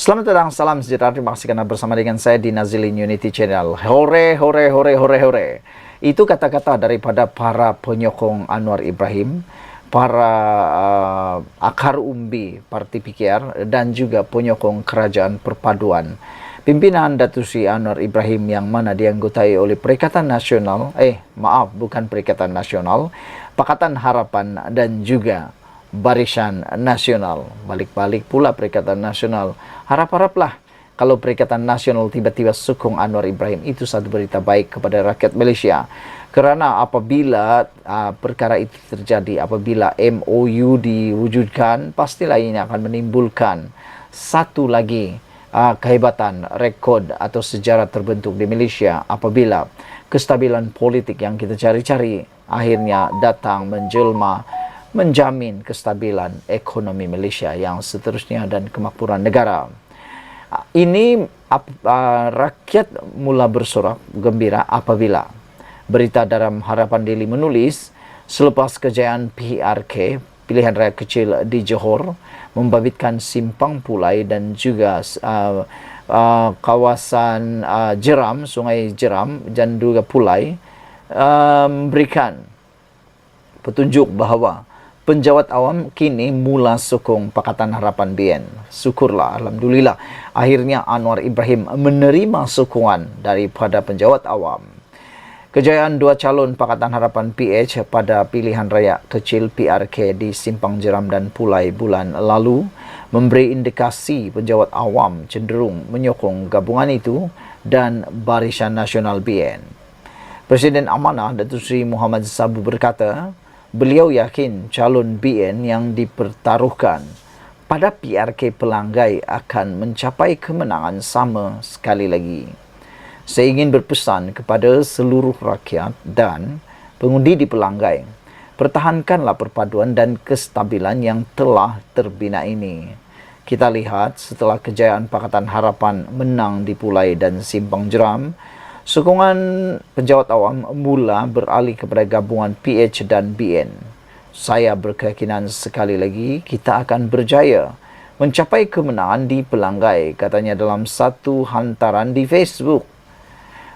Selamat datang, salam sejahtera. Terima kasih karena bersama dengan saya di Nazilin Unity Channel. Hore, hore, hore, hore, hore. Itu kata-kata daripada para penyokong Anwar Ibrahim, para akar umbi Parti PKR dan juga penyokong Kerajaan Perpaduan. Pimpinan Datuk Seri Anwar Ibrahim yang mana dianggotai oleh Perikatan Nasional, bukan Perikatan Nasional, Pakatan Harapan dan juga Barisan Nasional. Balik-balik pula Perikatan Nasional. Harap-haraplah kalau Perikatan Nasional tiba-tiba sokong Anwar Ibrahim, itu satu berita baik kepada rakyat Malaysia. Kerana apabila perkara itu terjadi, apabila MOU diwujudkan, pastilah ini akan menimbulkan satu lagi kehebatan, rekod atau sejarah terbentuk di Malaysia apabila kestabilan politik yang kita cari-cari akhirnya datang menjelma, menjamin kestabilan ekonomi Malaysia yang seterusnya dan kemakmuran negara. Ini rakyat mula bersorak gembira apabila berita dalam Harapan Daily menulis selepas kejayaan PRK, pilihan raya kecil di Johor, membabitkan Simpang Pulai dan juga kawasan Jeram, Sungai Jeram dan juga Pulai, memberikan petunjuk bahawa penjawat awam kini mula sokong Pakatan Harapan BN. Syukurlah, alhamdulillah, akhirnya Anwar Ibrahim menerima sokongan daripada penjawat awam. Kejayaan dua calon Pakatan Harapan PH pada pilihan raya kecil PRK di Simpang Jeram dan Pulai bulan lalu memberi indikasi penjawat awam cenderung menyokong gabungan itu dan Barisan Nasional BN. Presiden Amanah Datuk Seri Muhammad Sabu berkata, beliau yakin calon BN yang dipertaruhkan pada PRK Pelanggai akan mencapai kemenangan sama sekali lagi. Saya ingin berpesan kepada seluruh rakyat dan pengundi di Pelanggai, pertahankanlah perpaduan dan kestabilan yang telah terbina ini. Kita lihat setelah kejayaan Pakatan Harapan menang di Pulai dan Simpang Jeram, sokongan penjawat awam mula beralih kepada gabungan PH dan BN. Saya berkeyakinan sekali lagi kita akan berjaya mencapai kemenangan di Pelanggai, katanya dalam satu hantaran di Facebook.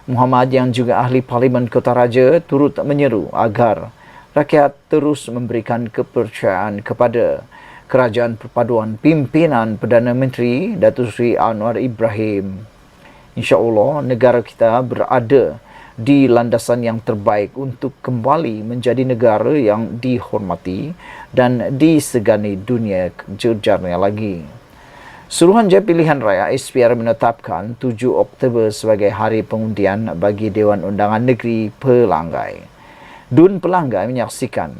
Muhammad yang juga ahli Parlimen Kota Raja turut menyeru agar rakyat terus memberikan kepercayaan kepada Kerajaan Perpaduan pimpinan Perdana Menteri Datuk Seri Anwar Ibrahim. InsyaAllah negara kita berada di landasan yang terbaik untuk kembali menjadi negara yang dihormati dan disegani dunia jejarnya lagi. Suruhanjaya Pilihan Raya SPR menetapkan 7 Oktober sebagai hari pengundian bagi Dewan Undangan Negeri Pelanggai. DUN Pelanggai menyaksikan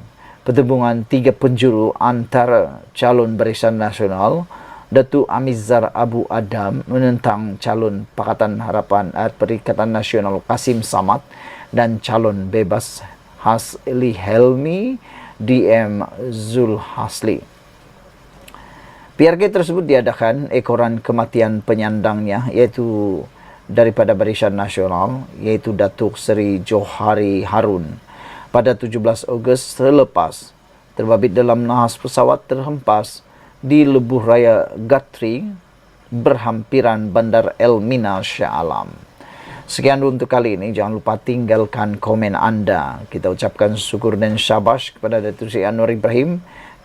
pertembungan 3 penjuru antara calon Barisan Nasional Datuk Amizar Abu Adam menentang calon Pakatan Harapan Perikatan Nasional Kasim Samad dan calon bebas Hasli Helmi DM Zul Hasli. PRK tersebut diadakan ekoran kematian penyandangnya iaitu daripada Barisan Nasional iaitu Datuk Seri Johari Harun pada 17 Ogos selepas terbabit dalam nahas pesawat terhempas di Lebuh Raya Gatri berhampiran Bandar Elmina Shah Alam. Sekian untuk kali ini. Jangan lupa tinggalkan komen anda. Kita ucapkan syukur dan syabas kepada Datuk Seri Anwar Ibrahim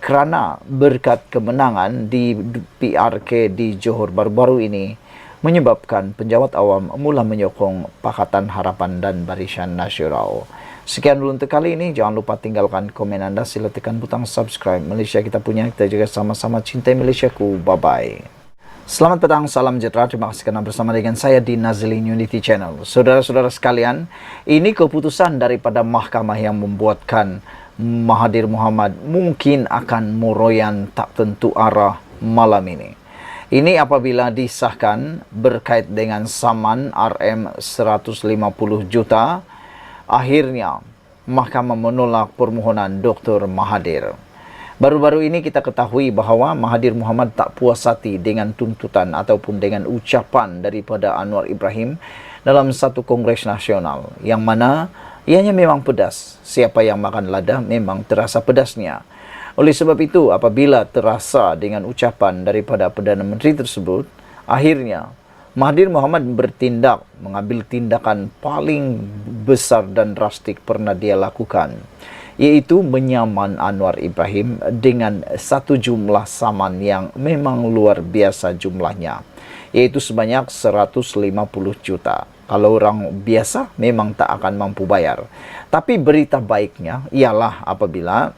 kerana berkat kemenangan di PRK di Johor baru-baru ini menyebabkan penjawat awam mula menyokong Pakatan Harapan dan Barisan Nasional. Sekian dulu untuk kali ini. Jangan lupa tinggalkan komen anda. Sila tekan butang subscribe. Malaysia kita punya. Kita juga sama-sama cintai Malaysiaku. Bye-bye. Selamat petang, salam sejahtera. Terima kasih kerana bersama dengan saya di Nazilin Unity Channel. Saudara-saudara sekalian, ini keputusan daripada mahkamah yang membuatkan Mahathir Mohamad mungkin akan meroyan tak tentu arah malam ini. Ini apabila disahkan berkait dengan saman RM 150 juta, akhirnya mahkamah menolak permohonan Dr. Mahathir. Baru-baru ini kita ketahui bahawa Mahathir Mohamad tak puas hati dengan tuntutan ataupun dengan ucapan daripada Anwar Ibrahim dalam satu kongres nasional yang mana ianya memang pedas. Siapa yang makan lada memang terasa pedasnya. Oleh sebab itu, apabila terasa dengan ucapan daripada Perdana Menteri tersebut, Akhirnya, Mahathir Mohamad mengambil tindakan paling besar dan drastik pernah dia lakukan, yaitu menyaman Anwar Ibrahim dengan satu jumlah saman yang memang luar biasa jumlahnya, yaitu sebanyak 150 juta. Kalau orang biasa memang tak akan mampu bayar. Tapi berita baiknya ialah apabila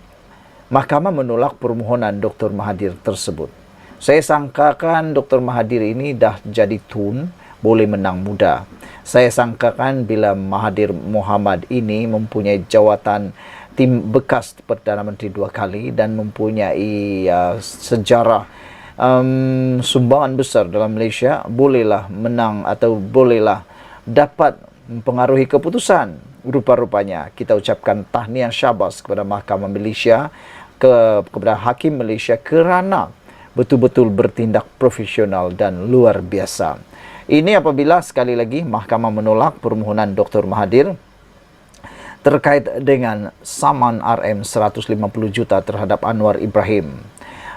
Mahkamah menolak permohonan Dr. Mahathir tersebut. Saya sangkakan Dr. Mahathir ini dah jadi tun, boleh menang mudah. Saya sangkakan bila Mahathir Mohamad ini mempunyai jawatan tim bekas Perdana Menteri 2 kali dan mempunyai sejarah sumbangan besar dalam Malaysia, bolehlah menang atau bolehlah dapat mempengaruhi keputusan. Rupa-rupanya kita ucapkan tahniah syabas kepada Mahkamah Malaysia, kepada Hakim Malaysia kerana betul-betul bertindak profesional dan luar biasa. Ini apabila sekali lagi Mahkamah menolak permohonan Dr. Mahathir terkait dengan saman RM 150 juta terhadap Anwar Ibrahim.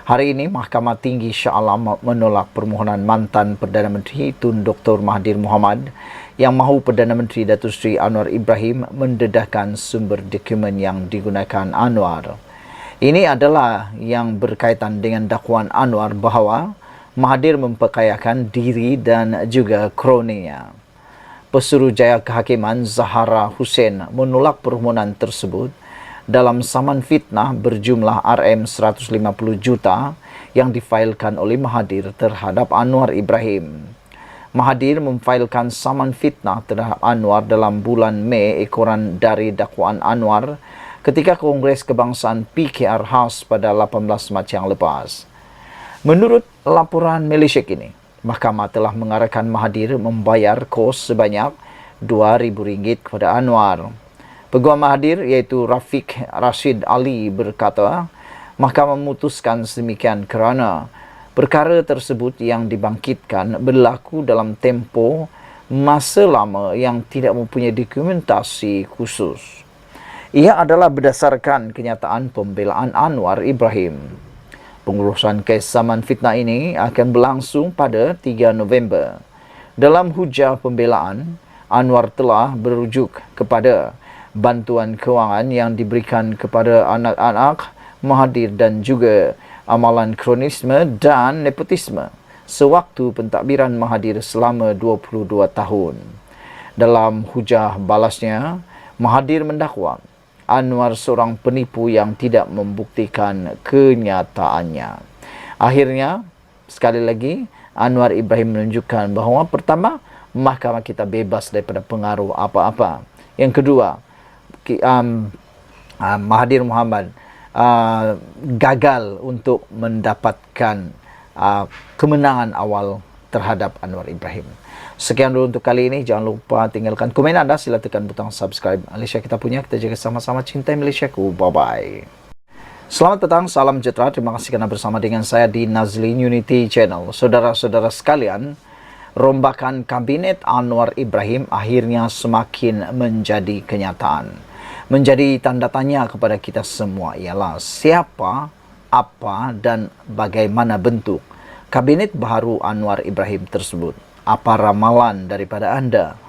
Hari ini Mahkamah Tinggi Shah Alam menolak permohonan mantan Perdana Menteri Tun Dr. Mahathir Mohamad yang mahu Perdana Menteri Datuk Seri Anwar Ibrahim mendedahkan sumber dokumen yang digunakan Anwar. Ini adalah yang berkaitan dengan dakwaan Anwar bahawa Mahathir memperkayakan diri dan juga kroninya. Pesuruhjaya Kehakiman Zahara Hussein menolak permohonan tersebut dalam saman fitnah berjumlah RM 150 juta yang difailkan oleh Mahathir terhadap Anwar Ibrahim. Mahathir memfailkan saman fitnah terhadap Anwar dalam bulan Mei ekoran dari dakwaan Anwar ketika Kongres Kebangsaan PKR House pada 18 Mac yang lepas. Menurut laporan Malaysia kini, Mahkamah telah mengarahkan Mahathir membayar kos sebanyak RM2,000 kepada Anwar. Peguam Mahathir iaitu Rafiq Rashid Ali berkata, Mahkamah memutuskan sedemikian kerana perkara tersebut yang dibangkitkan berlaku dalam tempoh masa lama yang tidak mempunyai dokumentasi khusus. Ia adalah berdasarkan kenyataan pembelaan Anwar Ibrahim. Pengurusan kes saman fitnah ini akan berlangsung pada 3 November. Dalam hujah pembelaan, Anwar telah berujuk kepada bantuan kewangan yang diberikan kepada anak-anak Mahathir dan juga amalan kronisme dan nepotisme sewaktu pentadbiran Mahathir selama 22 tahun. Dalam hujah balasnya, Mahathir mendakwa Anwar seorang penipu yang tidak membuktikan kenyataannya. Akhirnya, sekali lagi, Anwar Ibrahim menunjukkan bahawa pertama, mahkamah kita bebas daripada pengaruh apa-apa. Yang kedua, Mahathir Mohamad gagal untuk mendapatkan kemenangan awal terhadap Anwar Ibrahim. Sekian dulu untuk kali ini. Jangan lupa tinggalkan komen anda. Sila tekan butang subscribe. Malaysia kita punya. Kita jaga sama-sama. Cintai Malaysiaku. Bye-bye. Selamat datang. Salam sejahtera. Terima kasih kerana bersama dengan saya di Nazlin Unity Channel. Saudara-saudara sekalian, rombakan kabinet Anwar Ibrahim akhirnya semakin menjadi kenyataan. Menjadi tanda tanya kepada kita semua ialah siapa, apa dan bagaimana bentuk kabinet baru Anwar Ibrahim tersebut. Apa ramalan daripada anda?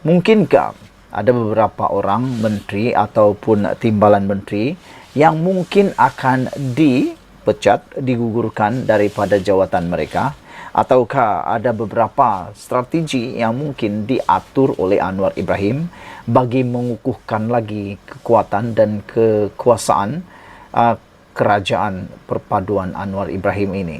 Mungkinkah ada beberapa orang menteri ataupun timbalan menteri yang mungkin akan dipecat, digugurkan daripada jawatan mereka? Ataukah ada beberapa strategi yang mungkin diatur oleh Anwar Ibrahim bagi mengukuhkan lagi kekuatan dan kekuasaan kerajaan perpaduan Anwar Ibrahim ini?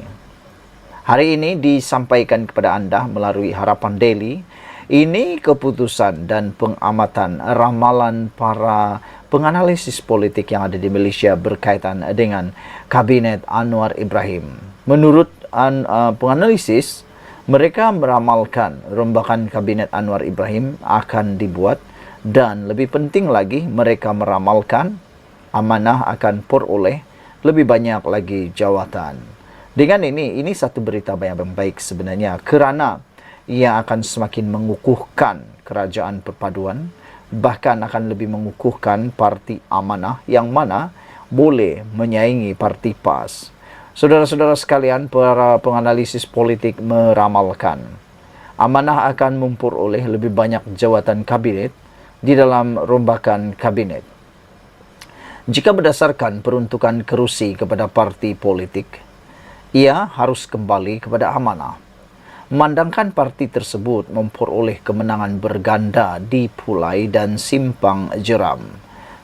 Hari ini disampaikan kepada anda melalui Harapan Daily. Ini keputusan dan pengamatan ramalan para penganalisis politik yang ada di Malaysia berkaitan dengan kabinet Anwar Ibrahim. Menurut penganalisis, mereka meramalkan rombakan kabinet Anwar Ibrahim akan dibuat dan lebih penting lagi mereka meramalkan amanah akan peroleh lebih banyak lagi jawatan. Dengan ini satu berita yang baik sebenarnya kerana ia akan semakin mengukuhkan kerajaan perpaduan, bahkan akan lebih mengukuhkan parti amanah yang mana boleh menyaingi parti PAS. Saudara-saudara sekalian, para penganalisis politik meramalkan amanah akan memperoleh lebih banyak jawatan kabinet di dalam rombakan kabinet. Jika berdasarkan peruntukan kerusi kepada parti politik, ia harus kembali kepada amanah. Memandangkan parti tersebut memperoleh kemenangan berganda di Pulai dan Simpang Jeram,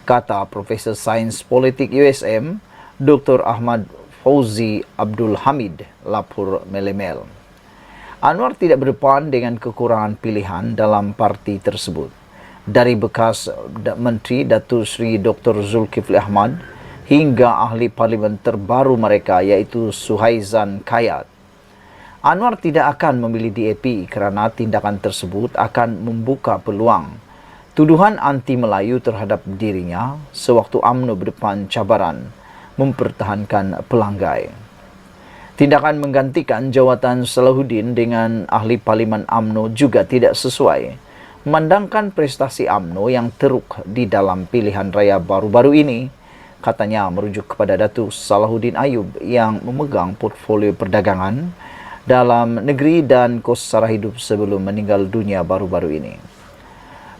kata Profesor Sains Politik USM, Dr. Ahmad Fauzi Abdul Hamid, lapor Melemel. Anwar tidak berdepan dengan kekurangan pilihan dalam parti tersebut. Dari bekas Menteri Datuk Seri Dr. Zulkifli Ahmad hingga ahli parlimen terbaru mereka iaitu Suhaizan Kayat. Anwar tidak akan memilih DAP kerana tindakan tersebut akan membuka peluang tuduhan anti Melayu terhadap dirinya sewaktu UMNO berdepan cabaran mempertahankan pelanggai. Tindakan menggantikan jawatan Salahuddin dengan ahli parlimen UMNO juga tidak sesuai. Memandangkan prestasi UMNO yang teruk di dalam pilihan raya baru-baru ini, katanya merujuk kepada Datuk Salahuddin Ayub yang memegang portfolio perdagangan dalam negeri dan kos sara hidup sebelum meninggal dunia baru-baru ini.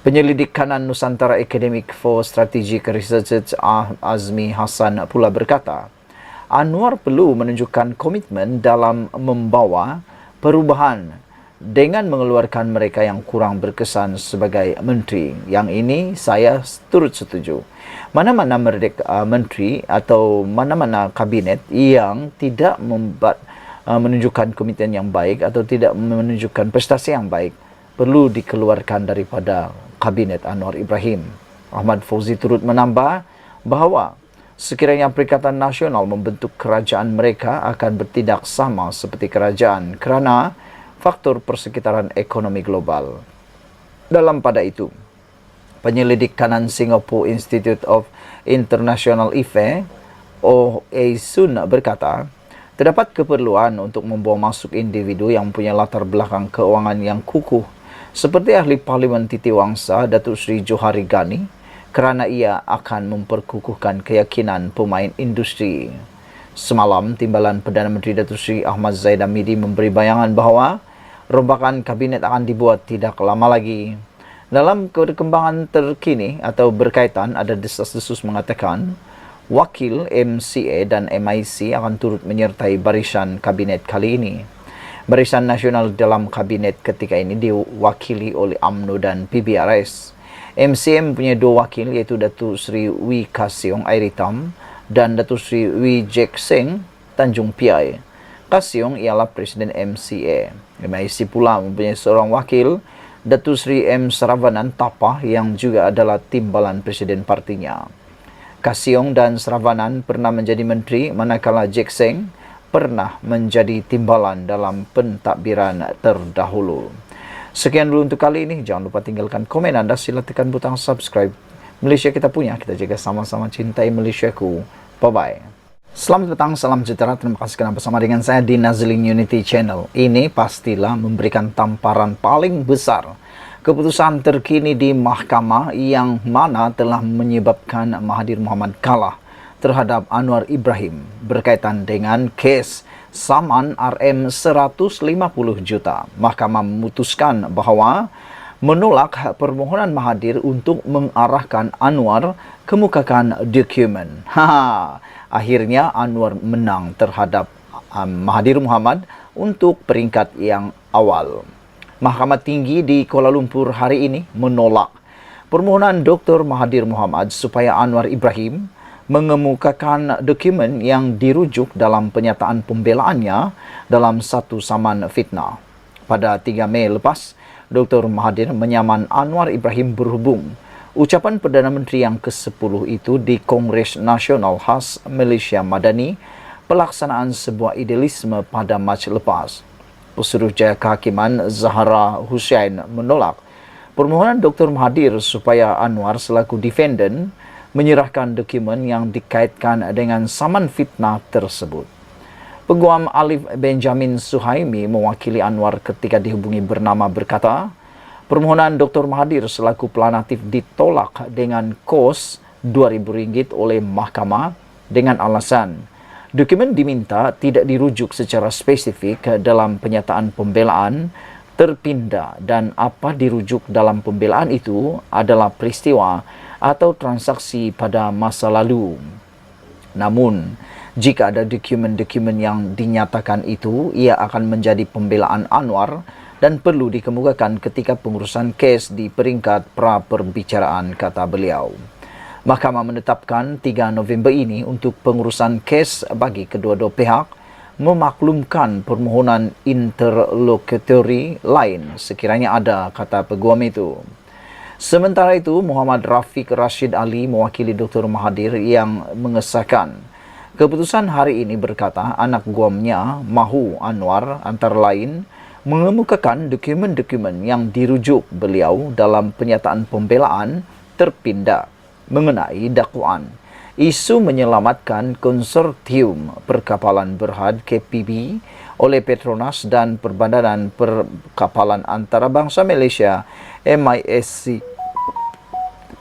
Penyelidik kanan Nusantara Academic for Strategic Research Azmi Hassan pula berkata, Anwar perlu menunjukkan komitmen dalam membawa perubahan dengan mengeluarkan mereka yang kurang berkesan sebagai menteri. Yang ini saya turut setuju. Mana-mana menteri atau mana-mana kabinet yang tidak menunjukkan komitmen yang baik atau tidak menunjukkan prestasi yang baik perlu dikeluarkan daripada Kabinet Anwar Ibrahim. Ahmad Fauzi turut menambah bahawa sekiranya Perikatan Nasional membentuk kerajaan, mereka akan bertindak sama seperti kerajaan kerana faktor persekitaran ekonomi global. Dalam pada itu, penyelidik kanan Singapore Institute of International Affairs (OASUN) berkata, terdapat keperluan untuk membawa masuk individu yang punya latar belakang keuangan yang kukuh seperti ahli Parlimen Titi Wangsa Datuk Seri Johari Ghani kerana ia akan memperkukuhkan keyakinan pemain industri. Semalam, Timbalan Perdana Menteri Datuk Seri Ahmad Zaid Hamidi memberi bayangan bahawa rombakan kabinet akan dibuat tidak lama lagi. Dalam perkembangan terkini atau berkaitan, ada desas-desus mengatakan wakil MCA dan MIC akan turut menyertai barisan kabinet kali ini. Barisan Nasional dalam kabinet ketika ini diwakili oleh UMNO dan PBRS. MCA mempunyai dua wakil iaitu Datuk Seri Wee Ka Siong Airitam dan Datuk Seri Wee Jek Seng Tanjung Piai. Ka Siong ialah Presiden MCA. MIC pula mempunyai seorang wakil, Datuk Seri M. Saravanan Tapah yang juga adalah timbalan Presiden partinya. Ka Siong dan Saravanan pernah menjadi menteri manakala Jek Seng pernah menjadi timbalan dalam pentadbiran terdahulu. Sekian dulu untuk kali ini. Jangan lupa tinggalkan komen anda. Sila tekan butang subscribe. Malaysia kita punya. Kita jaga sama-sama cintai Malaysiaku. Bye-bye. Selamat petang, salam sejahtera. Terima kasih kerana bersama dengan saya di Nazlin Unity Channel. Ini pastilah memberikan tamparan paling besar keputusan terkini di mahkamah yang mana telah menyebabkan Mahathir Mohamad kalah terhadap Anwar Ibrahim berkaitan dengan kes saman RM 150 juta. Mahkamah memutuskan bahawa menolak permohonan Mahathir untuk mengarahkan Anwar kemukakan dokumen. Akhirnya Anwar menang terhadap Mahathir Mohamad untuk peringkat yang awal. Mahkamah Tinggi di Kuala Lumpur hari ini menolak permohonan Dr. Mahathir Mohamad supaya Anwar Ibrahim mengemukakan dokumen yang dirujuk dalam pernyataan pembelaannya dalam satu saman fitnah. Pada 3 Mei lepas, Dr. Mahathir menyaman Anwar Ibrahim berhubung ucapan Perdana Menteri yang ke-10 itu di Kongres Nasional Khas Malaysia Madani, pelaksanaan sebuah idealisme pada Mac lepas. Pesuruhjaya Kehakiman Zahra Hussain menolak permohonan Dr. Mahathir supaya Anwar selaku defendant menyerahkan dokumen yang dikaitkan dengan saman fitnah tersebut. Peguam Alif Benjamin Suhaimi mewakili Anwar ketika dihubungi bernama berkata, permohonan Dr. Mahathir selaku pelanatif ditolak dengan kos RM2,000 oleh mahkamah dengan alasan Dokumen diminta tidak dirujuk secara spesifik dalam penyataan pembelaan terpindah dan apa dirujuk dalam pembelaan itu adalah peristiwa atau transaksi pada masa lalu. Namun, jika ada dokumen-dokumen yang dinyatakan itu, ia akan menjadi pembelaan Anwar dan perlu dikemukakan ketika pengurusan kes di peringkat pra-perbicaraan, kata beliau. Mahkamah menetapkan 3 November ini untuk pengurusan kes bagi kedua-dua pihak memaklumkan permohonan interlokutori lain sekiranya ada, kata peguam itu. Sementara itu, Muhammad Rafiq Rashid Ali mewakili Dr. Mahathir yang mengesahkan keputusan hari ini berkata anak guamnya Mahu Anwar antara lain mengemukakan dokumen-dokumen yang dirujuk beliau dalam pernyataan pembelaan terpindah mengenai dakwaan isu menyelamatkan konsortium perkapalan berhad KPB oleh Petronas dan Perbandaran Perkapalan Antarabangsa Malaysia MISC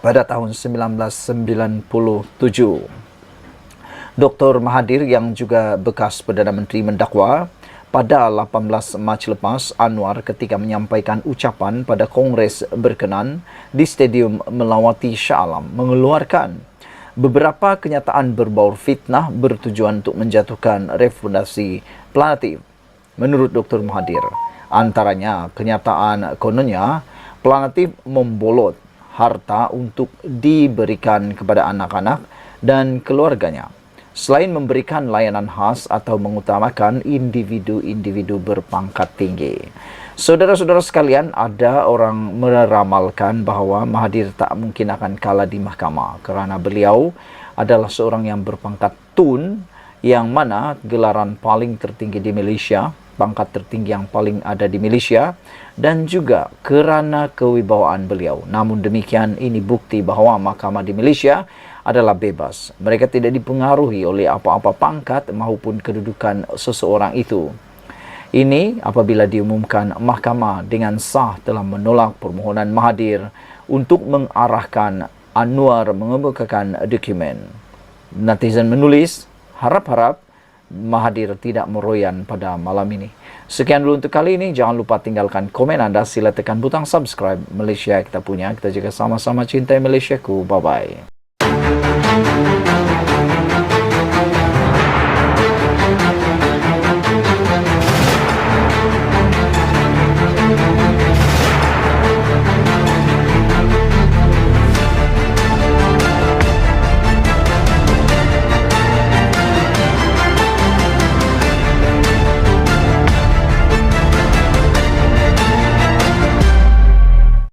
pada tahun 1997. Dr. Mahathir yang juga bekas Perdana Menteri mendakwa pada 18 Mac lepas Anwar ketika menyampaikan ucapan pada Kongres berkenan di Stadium Melawati Shah Alam mengeluarkan beberapa kenyataan berbau fitnah bertujuan untuk menjatuhkan refundasi planatif. Menurut Dr. Mahathir, antaranya kenyataan kononnya planatif membolot harta untuk diberikan kepada anak-anak dan keluarganya, selain memberikan layanan khas atau mengutamakan individu-individu berpangkat tinggi. Saudara-saudara sekalian, ada orang meramalkan bahawa Mahathir tak mungkin akan kalah di mahkamah kerana beliau adalah seorang yang berpangkat Tun, yang mana gelaran paling tertinggi di Malaysia, pangkat tertinggi yang paling ada di Malaysia, dan juga kerana kewibawaan beliau. Namun demikian, ini bukti bahawa mahkamah di Malaysia adalah bebas. Mereka tidak dipengaruhi oleh apa-apa pangkat maupun kedudukan seseorang itu. Ini apabila diumumkan mahkamah dengan sah telah menolak permohonan Mahathir untuk mengarahkan Anwar mengemukakan dokumen. Netizen menulis, harap-harap Mahathir tidak meroyan pada malam ini. Sekian dulu untuk kali ini. Jangan lupa tinggalkan komen anda. Sila tekan butang subscribe. Malaysia kita punya. Kita juga sama-sama cintai Malaysiaku. Bye-bye.